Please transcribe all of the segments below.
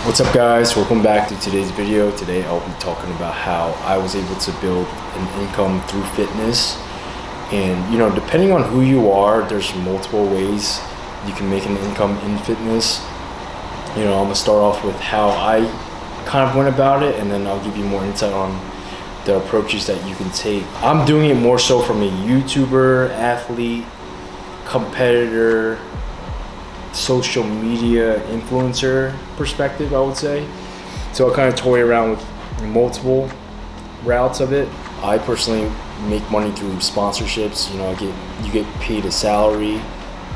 What's up guys, welcome back to today's video. Today I'll be talking about how I was able to build an income through fitness. And depending on who you are, there's multiple ways you can make an income in fitness. I'm gonna start off with how I kind of went about it, and then I'll give you more insight on the approaches that you can take. I'm doing it more so from a YouTuber, athlete, competitor, social media influencer perspective, I would say. So I kind of toy around with multiple routes of it. I personally make money through sponsorships. You get paid a salary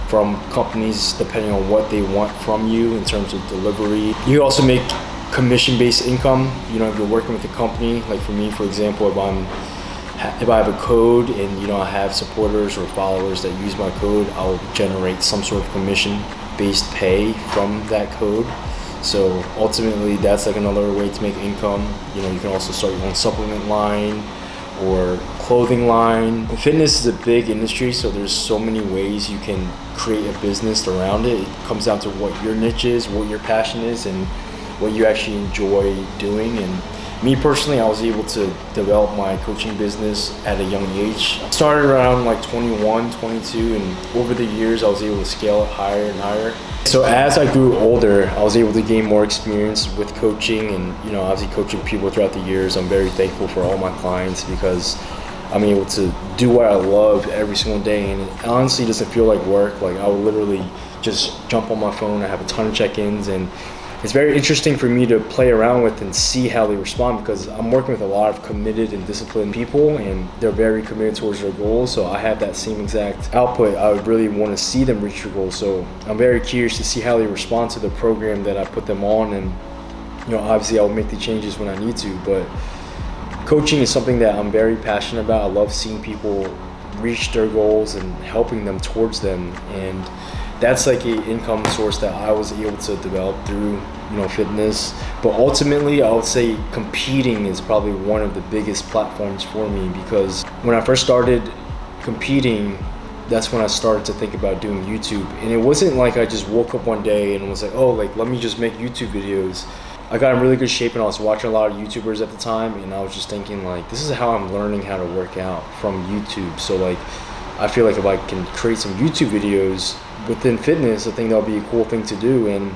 from companies depending on what they want from you in terms of delivery. You also make commission-based income. If you're working with a company, like for me, for example, if I have a code and I have supporters or followers that use my code, I'll generate some sort of commission-based pay from that code. So ultimately, that's like another way to make income. You can also start your own supplement line or clothing line. Fitness is a big industry, so there's so many ways you can create a business around it. It comes down to what your niche is, what your passion is, and what you actually enjoy doing. And me personally, I was able to develop my coaching business at a young age. I started around like 21, 22, and over the years I was able to scale it higher and higher. So as I grew older, I was able to gain more experience with coaching and obviously coaching people throughout the years. I'm very thankful for all my clients because I'm able to do what I love every single day, and it honestly doesn't feel like work. Like I would literally just jump on my phone. I have a ton of check-ins, and it's very interesting for me to play around with and see how they respond, because I'm working with a lot of committed and disciplined people, and they're very committed towards their goals. So I have that same exact output. I would really want to see them reach their goals. So I'm very curious to see how they respond to the program that I put them on. And obviously I'll make the changes when I need to, but coaching is something that I'm very passionate about. I love seeing people reach their goals and helping them towards them. And that's like an income source that I was able to develop through fitness. But ultimately, I would say competing is probably one of the biggest platforms for me, because when I first started competing, that's when I started to think about doing YouTube. And it wasn't like I just woke up one day and was like, oh, let me just make YouTube videos. I got in really good shape, and I was watching a lot of YouTubers at the time, and I was just thinking this is how I'm learning how to work out, from YouTube. So I feel like if I can create some YouTube videos within fitness, I think that'll be a cool thing to do. And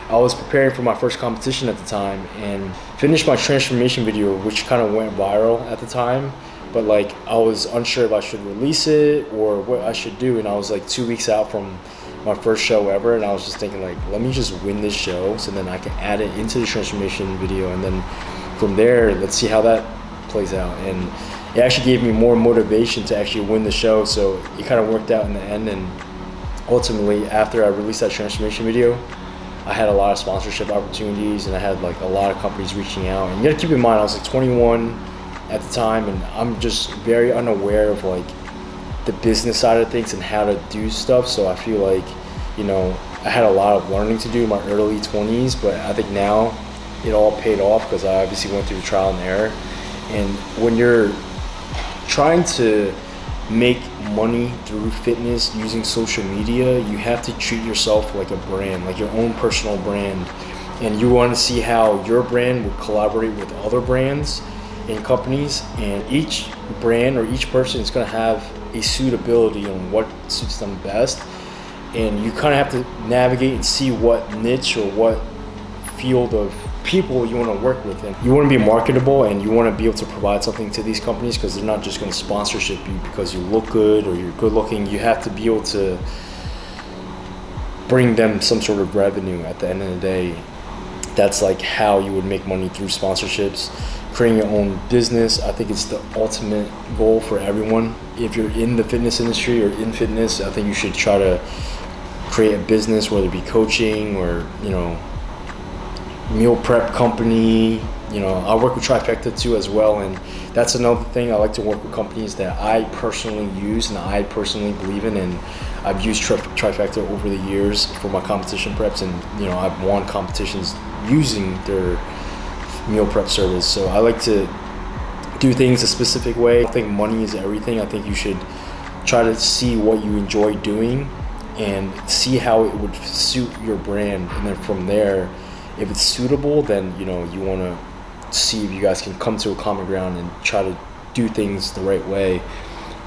I was preparing for my first competition at the time and finished my transformation video, which kind of went viral at the time. But I was unsure if I should release it or what I should do. And I was 2 weeks out from my first show ever, and I was just thinking let me just win this show so then I can add it into the transformation video, and then from there let's see how that plays out. And it actually gave me more motivation to actually win the show, so it kind of worked out in the end. And ultimately, after I released that transformation video, I had a lot of sponsorship opportunities, and I had a lot of companies reaching out. And you gotta keep in mind, I was 21 at the time, and I'm just very unaware of the business side of things and how to do stuff. So I feel I had a lot of learning to do in my early 20s, but I think now it all paid off because I obviously went through trial and error. And when you're trying to make money through fitness using social media, you have to treat yourself like a brand, like your own personal brand. And you want to see how your brand would collaborate with other brands and companies, and each brand or each person is going to have a suitability on what suits them best. And you kind of have to navigate and see what niche or what field of people you want to work with. And you want to be marketable, and you want to be able to provide something to these companies, because they're not just going to sponsorship you because you look good or you're good looking. You have to be able to bring them some sort of revenue at the end of the day. That's how you would make money through sponsorships. Creating your own business, I think it's the ultimate goal for everyone. If you're in the fitness industry or in fitness, I think you should try to create a business, whether it be coaching or meal prep company. I work with Trifecta too as well, and that's another thing. I like to work with companies that I personally use and I personally believe in, and I've used Trifecta over the years for my competition preps, and I've won competitions using their meal prep service. So I like to do things a specific way. I think money is everything. I think you should try to see what you enjoy doing and see how it would suit your brand, and then from there If it's suitable, then you want to see if you guys can come to a common ground and try to do things the right way.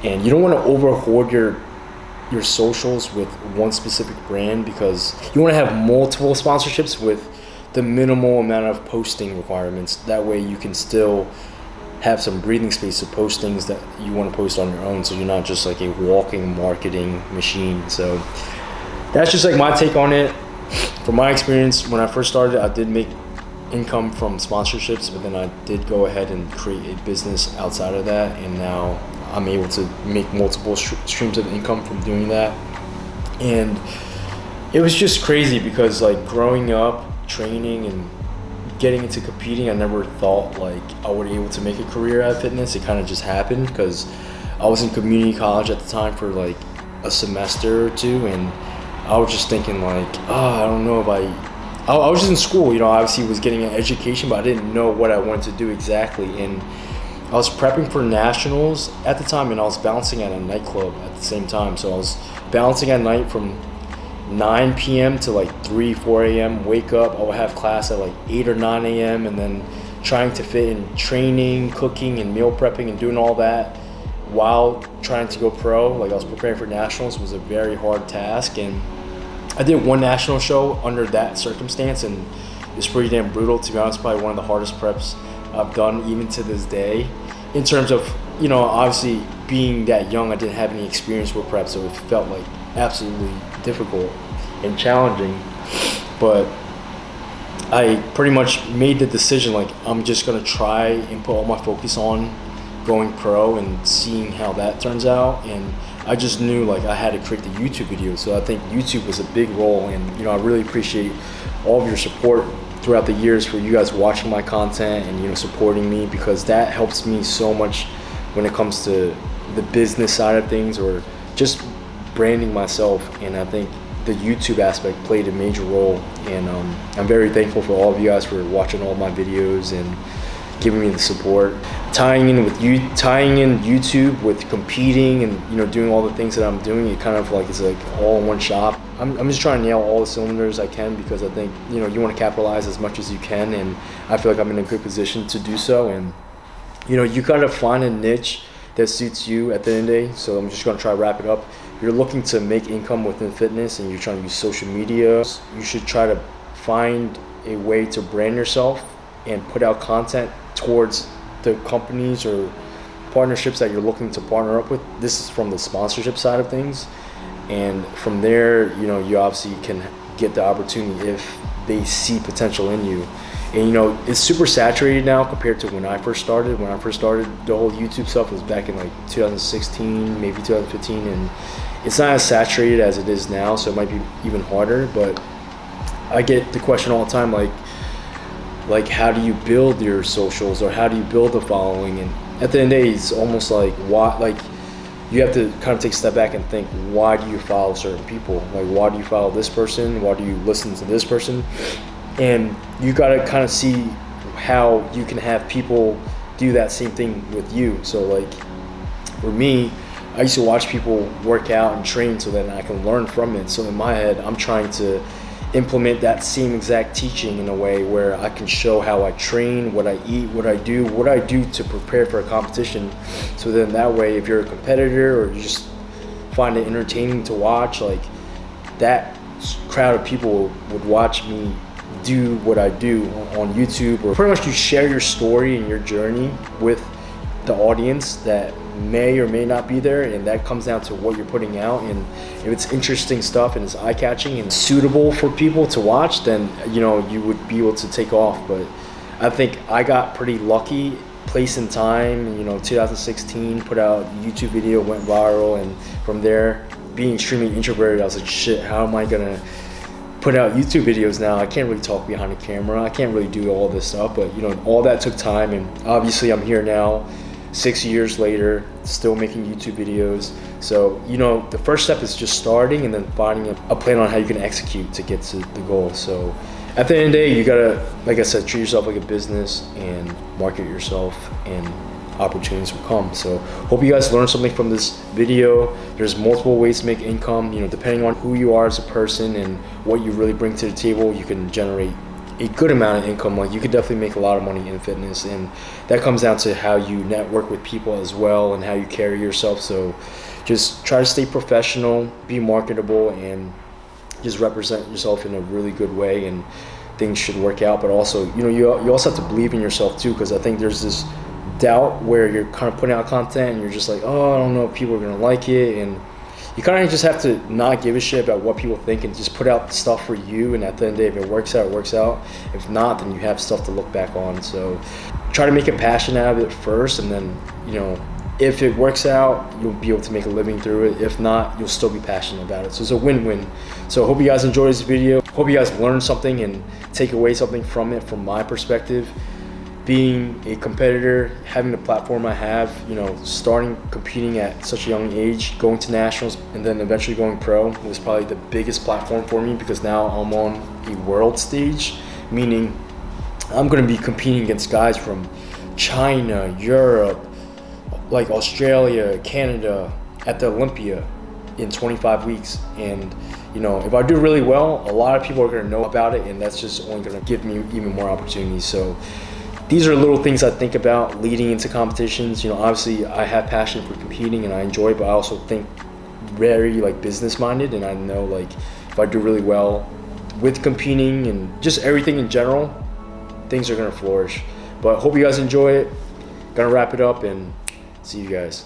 And you don't want to over hoard your socials with one specific brand, because you want to have multiple sponsorships with the minimal amount of posting requirements. That way you can still have some breathing space to post things that you want to post on your own, so you're not just like a walking marketing machine. So that's just like my take on it. From my experience, when I first started, I did make income from sponsorships, but then I did go ahead and create a business outside of that, and now I'm able to make multiple streams of income from doing that. And it was just crazy because like growing up, training and getting into competing, I never thought like I would be able to make a career out of fitness. It kind of just happened because I was in community college at the time for like a semester or two, and I was just thinking like, I don't know if I was just in school, obviously was getting an education, but I didn't know what I wanted to do exactly. And I was prepping for nationals at the time, and I was bouncing at a nightclub at the same time. So I was bouncing at night from 9 p.m. to like 4 a.m. Wake up, I would have class at like 8 or 9 a.m. and then trying to fit in training, cooking, and meal prepping and doing all that while trying to go pro. Like I was preparing for nationals was a very hard task, and I did one national show under that circumstance, and it's pretty damn brutal, to be honest. Probably one of the hardest preps I've done even to this day, in terms of obviously being that young. I didn't have any experience with prep, so it felt like absolutely difficult and challenging. But I pretty much made the decision, like I'm just gonna try and put all my focus on going pro and seeing how that turns out. And I just knew like I had to create the YouTube video, so I think YouTube was a big role. And I really appreciate all of your support throughout the years, for you guys watching my content and supporting me, because that helps me so much when it comes to the business side of things or just branding myself. And I think the YouTube aspect played a major role, and I'm very thankful for all of you guys for watching all my videos and giving me the support. Tying in YouTube with competing and doing all the things that I'm doing, it kind of like it's like all in one shop. I'm just trying to nail all the cylinders I can, because I think you want to capitalize as much as you can, and I feel like I'm in a good position to do so. And you gotta find a niche that suits you at the end of the day. So I'm just gonna try to wrap it up. If you're looking to make income within fitness and you're trying to use social media, you should try to find a way to brand yourself and put out content towards the companies or partnerships that you're looking to partner up with. This is from the sponsorship side of things, and from there you obviously can get the opportunity if they see potential in you. And it's super saturated now compared to when I first started. The whole YouTube stuff was back in like 2016, maybe 2015, and it's not as saturated as it is now, so it might be even harder. But I get the question all the time, like how do you build your socials, or how do you build a following? And at the end of the day, it's almost like you have to kind of take a step back and think, why do you follow certain people? Like, why do you follow this person? Why do you listen to this person? And you got to kind of see how you can have people do that same thing with you. So like for me, I used to watch people work out and train so that I can learn from it. So in my head, I'm trying to implement that same exact teaching in a way where I can show how I train, what I eat, what I do to prepare for a competition. So then that way, if you're a competitor or you just find it entertaining to watch, like that crowd of people would watch me do what I do on YouTube. Or pretty much you share your story and your journey with the audience that may or may not be there, and that comes down to what you're putting out. And if it's interesting stuff and it's eye-catching and suitable for people to watch, then you would be able to take off. But I think I got pretty lucky, place and time. 2016, put out a YouTube video, went viral, and from there, being extremely introverted, I was like, shit, how am I gonna put out YouTube videos now? I can't really talk behind the camera, I can't really do all this stuff. But all that took time, and obviously I'm here now 6 years later, still making YouTube videos. So the first step is just starting, and then finding a plan on how you can execute to get to the goal. So at the end of the day, you gotta, like I said, treat yourself like a business and market yourself, and opportunities will come. So hope you guys learned something from this video. There's multiple ways to make income, depending on who you are as a person and what you really bring to the table. You can generate a good amount of income. Like, you could definitely make a lot of money in fitness, and that comes down to how you network with people as well and how you carry yourself. So just try to stay professional, be marketable, and just represent yourself in a really good way, and things should work out. But also, you also have to believe in yourself too, because I think there's this doubt where you're kind of putting out content and you're just like, oh, I don't know if people are gonna like it, and you kind of just have to not give a shit about what people think and just put out stuff for you. And at the end of the day, if it works out, it works out. If not, then you have stuff to look back on. So try to make a passion out of it first, and then if it works out, you'll be able to make a living through it. If not, you'll still be passionate about it. So it's a win-win. So I hope you guys enjoyed this video. Hope you guys learned something and take away something from it. From my perspective, being a competitor, having the platform I have, starting competing at such a young age, going to nationals, and then eventually going pro was probably the biggest platform for me, because now I'm on a world stage, meaning I'm going to be competing against guys from China, Europe, like Australia, Canada, at the Olympia in 25 weeks. And if I do really well, a lot of people are going to know about it, and that's just only going to give me even more opportunities. So these are little things I think about leading into competitions. Obviously I have passion for competing and I enjoy it, but I also think very business minded, and I know if I do really well with competing and just everything in general, things are gonna flourish. But hope you guys enjoy it. Gonna wrap it up and see you guys.